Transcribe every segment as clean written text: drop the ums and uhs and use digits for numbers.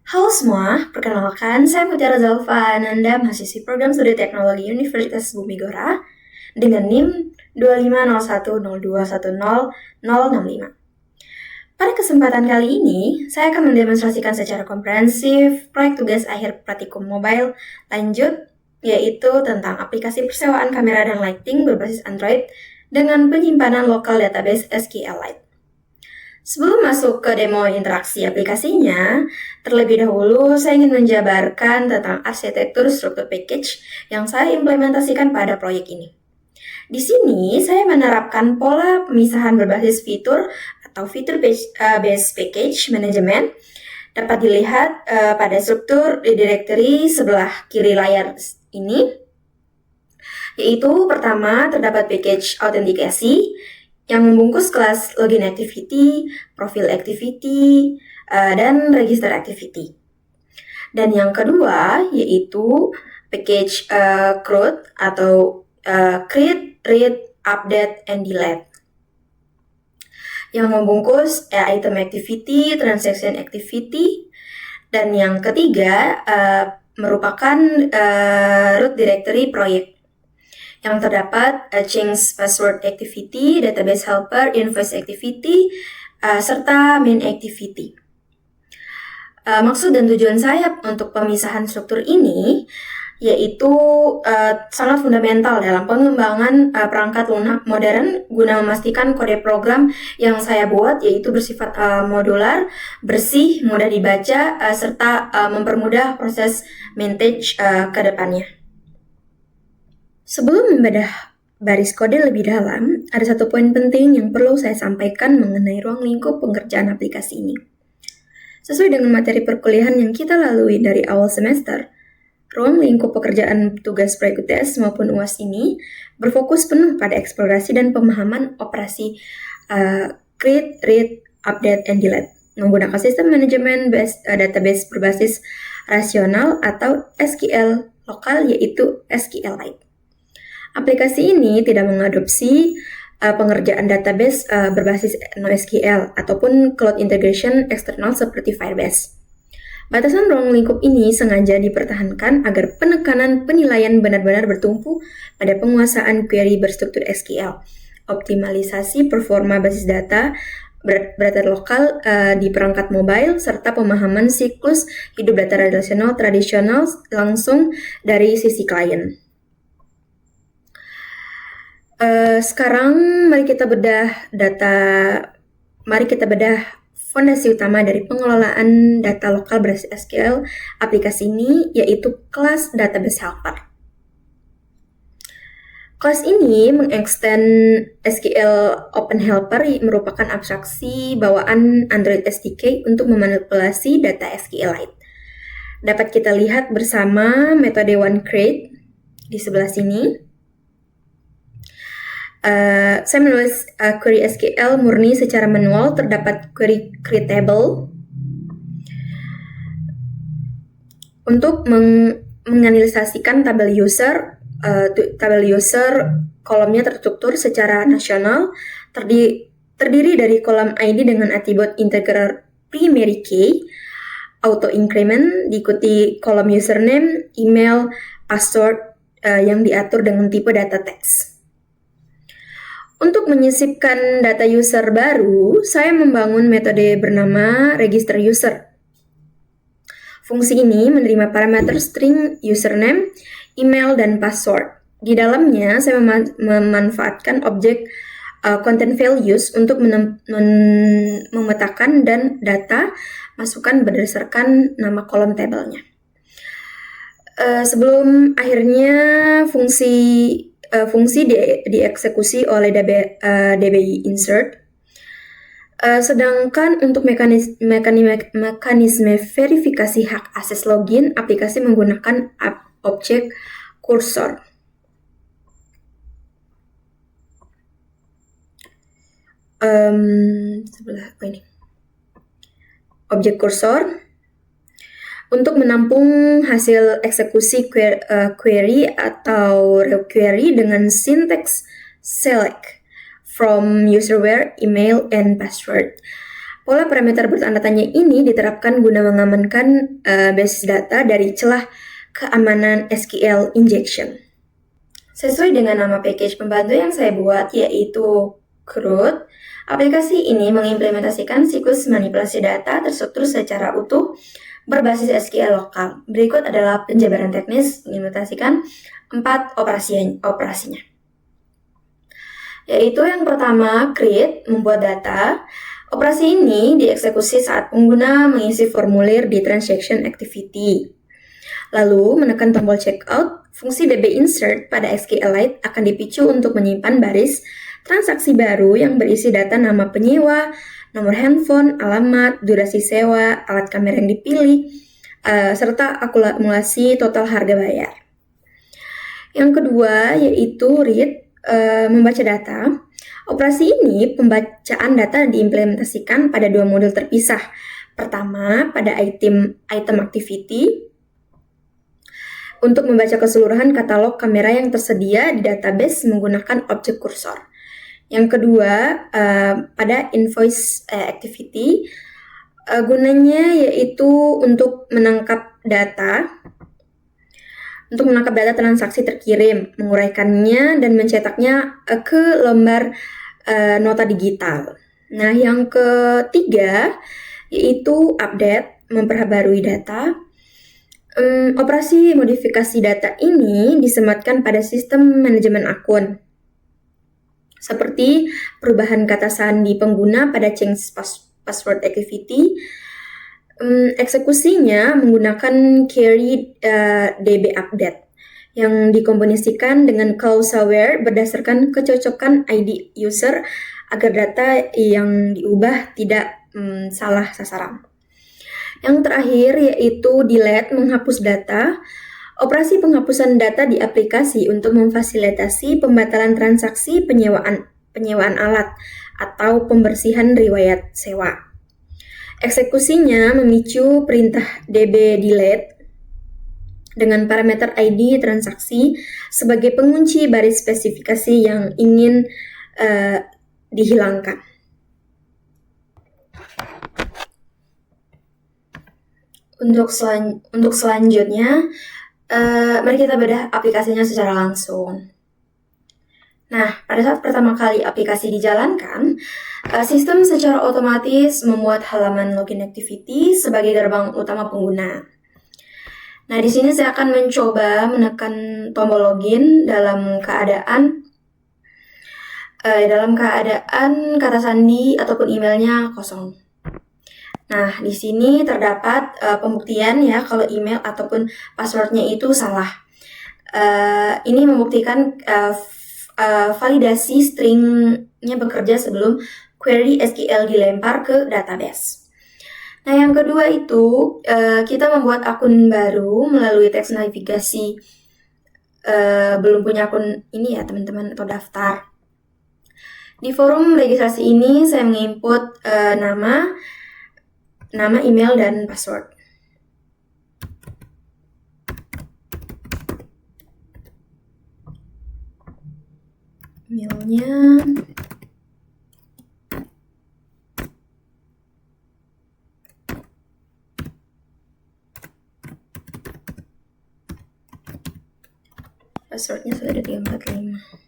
Halo semua, perkenalkan saya Mutiara Zalfa Ananda, mahasiswi program studi teknologi Universitas Bumi Gora dengan NIM 25020210065. Pada kesempatan kali ini, saya akan mendemonstrasikan secara komprehensif proyek tugas akhir praktikum mobile lanjut, yaitu tentang aplikasi persewaan kamera dan lighting berbasis Android dengan penyimpanan lokal database SQLite. Sebelum masuk ke demo interaksi aplikasinya, terlebih dahulu saya ingin menjabarkan tentang arsitektur struktur package yang saya implementasikan pada proyek ini. Di sini saya menerapkan pola pemisahan berbasis fitur atau feature-based package management dapat dilihat pada struktur di directory sebelah kiri layar ini, yaitu pertama terdapat package autentikasi yang membungkus kelas login activity, profil activity, dan register activity. Dan yang kedua yaitu package CRUD atau create, read, update, and delete yang membungkus item activity, transaction activity, dan yang ketiga merupakan root directory project yang terdapat change password activity, database helper, invoice activity, serta main activity. Maksud dan tujuan saya untuk pemisahan struktur ini yaitu sangat fundamental dalam pengembangan perangkat lunak modern guna memastikan kode program yang saya buat yaitu bersifat modular, bersih, mudah dibaca, serta mempermudah proses maintenance ke depannya. Sebelum membedah baris kode lebih dalam, ada satu poin penting yang perlu saya sampaikan mengenai ruang lingkup pengerjaan aplikasi ini. Sesuai dengan materi perkuliahan yang kita lalui dari awal semester, ruang lingkup pekerjaan tugas proyek UTS maupun UAS ini berfokus penuh pada eksplorasi dan pemahaman operasi create, read, update, and delete menggunakan sistem manajemen database berbasis rasional atau SQL lokal yaitu SQLite. Aplikasi ini tidak mengadopsi pengerjaan database berbasis NoSQL ataupun cloud integration eksternal seperti Firebase. Batasan ruang lingkup ini sengaja dipertahankan agar penekanan penilaian benar-benar bertumpu pada penguasaan query berstruktur SQL, optimalisasi performa basis data berat lokal di perangkat mobile, serta pemahaman siklus hidup data relasional tradisional langsung dari sisi klien. Sekarang mari kita bedah fondasi utama dari pengelolaan data lokal berbasis SQL aplikasi ini, yaitu kelas database helper. Kelas ini mengextend SQL Open Helper merupakan abstraksi bawaan Android SDK untuk memanipulasi data SQLite. Dapat kita lihat bersama metode onCreate di sebelah sini. Saya menulis query SQL murni secara manual, terdapat query creatable untuk menganalisasikan tabel user kolomnya terstruktur secara nasional, terdiri dari kolom ID dengan atribut integer primary key, auto increment, diikuti kolom username, email, password yang diatur dengan tipe data text. Untuk menyisipkan data user baru, saya membangun metode bernama register user. Fungsi ini menerima parameter string username, email, dan password. Di dalamnya, saya memanfaatkan objek content values untuk memetakan dan data masukan berdasarkan nama kolom tabelnya. Sebelum akhirnya fungsi dieksekusi oleh DBI insert. Sedangkan untuk mekanisme verifikasi hak akses login, aplikasi menggunakan objek cursor. Objek cursor untuk menampung hasil eksekusi query atau query dengan sinteks select from userware, email, and password. Pola parameter bertanda tanya ini diterapkan guna mengamankan basis data dari celah keamanan SQL injection. Sesuai dengan nama package pembantu yang saya buat, yaitu CRUD, aplikasi ini mengimplementasikan siklus manipulasi data terstruktur secara utuh berbasis SQL lokal. Berikut adalah penjabaran teknis mengimplementasikan 4 operasinya. Yaitu yang pertama, create, membuat data. Operasi ini dieksekusi saat pengguna mengisi formulir di transaction activity. Lalu menekan tombol checkout, fungsi DB insert pada SQLite akan dipicu untuk menyimpan baris transaksi baru yang berisi data nama penyewa, nomor handphone, alamat, durasi sewa, alat kamera yang dipilih, serta akumulasi total harga bayar. Yang kedua yaitu read, membaca data. Operasi ini pembacaan data diimplementasikan pada 2 modul terpisah. Pertama, pada item activity untuk membaca keseluruhan katalog kamera yang tersedia di database menggunakan objek kursor. Yang kedua, pada invoice activity, gunanya yaitu untuk menangkap data transaksi terkirim, menguraikannya dan mencetaknya ke lembar nota digital. Nah, yang ketiga yaitu update, memperbaharui data. Operasi modifikasi data ini disematkan pada sistem manajemen akun, seperti perubahan kata sandi pengguna pada change password activity. Eksekusinya menggunakan query DB update yang dikomponisikan dengan clause-aware berdasarkan kecocokan ID user agar data yang diubah tidak salah sasaran. Yang terakhir yaitu delete, menghapus data. Operasi penghapusan data di aplikasi untuk memfasilitasi pembatalan transaksi penyewaan alat atau pembersihan riwayat sewa. Eksekusinya memicu perintah DB delete dengan parameter ID transaksi sebagai pengunci baris spesifikasi yang ingin dihilangkan. Untuk selanjutnya, mari kita bedah aplikasinya secara langsung. Nah, pada saat pertama kali aplikasi dijalankan, sistem secara otomatis membuat halaman login activity sebagai gerbang utama pengguna. Nah, di sini saya akan mencoba menekan tombol login dalam keadaan kata sandi ataupun emailnya kosong. Nah, di sini terdapat pembuktian ya kalau email ataupun passwordnya itu salah. Ini membuktikan validasi stringnya bekerja sebelum query SQL dilempar ke database. Nah, yang kedua itu kita membuat akun baru melalui teks navigasi. Belum punya akun ini ya teman-teman atau daftar. Di forum registrasi ini saya menginput nama, email, dan password. Emailnya passwordnya sudah ada 345.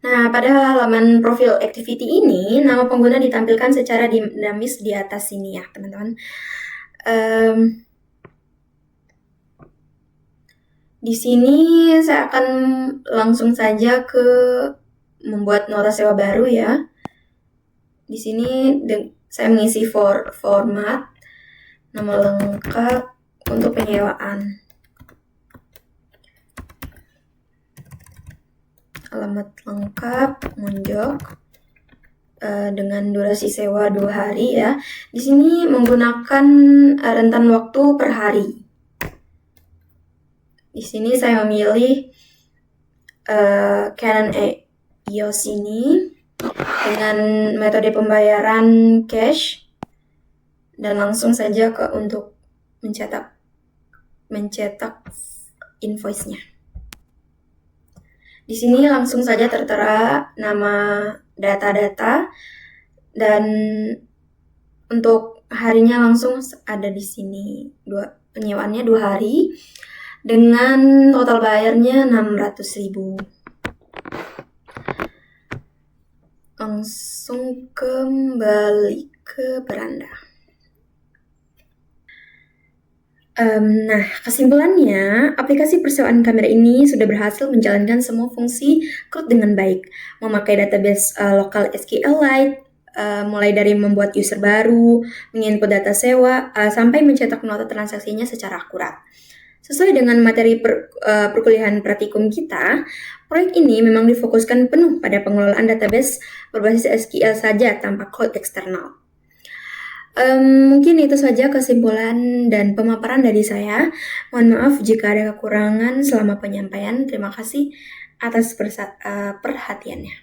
Nah, pada halaman profil activity ini, nama pengguna ditampilkan secara dinamis di atas sini ya, teman-teman. Di sini saya akan langsung saja ke membuat nota sewa baru ya. Di sini saya mengisi format, nama lengkap untuk penyewaan, alamat lengkap, monjok, dengan durasi sewa 2 hari ya. Di sini menggunakan rentan waktu per hari. Di sini saya memilih Canon iOS ini dengan metode pembayaran cash dan langsung saja untuk mencetak invoice-nya. Di sini langsung saja tertera nama data-data dan untuk harinya langsung ada di sini. Penyewaannya 2 hari dengan total bayarnya 600.000. Langsung kembali ke beranda. Nah, kesimpulannya, aplikasi persewaan kamera ini sudah berhasil menjalankan semua fungsi CRUD dengan baik, memakai database lokal SQLite, mulai dari membuat user baru, menginput data sewa, sampai mencetak nota transaksinya secara akurat. Sesuai dengan materi perkuliahan praktikum kita, proyek ini memang difokuskan penuh pada pengelolaan database berbasis SQL saja tanpa cloud eksternal. Mungkin itu saja kesimpulan dan pemaparan dari saya. Mohon maaf jika ada kekurangan selama penyampaian. Terima kasih atas perhatiannya.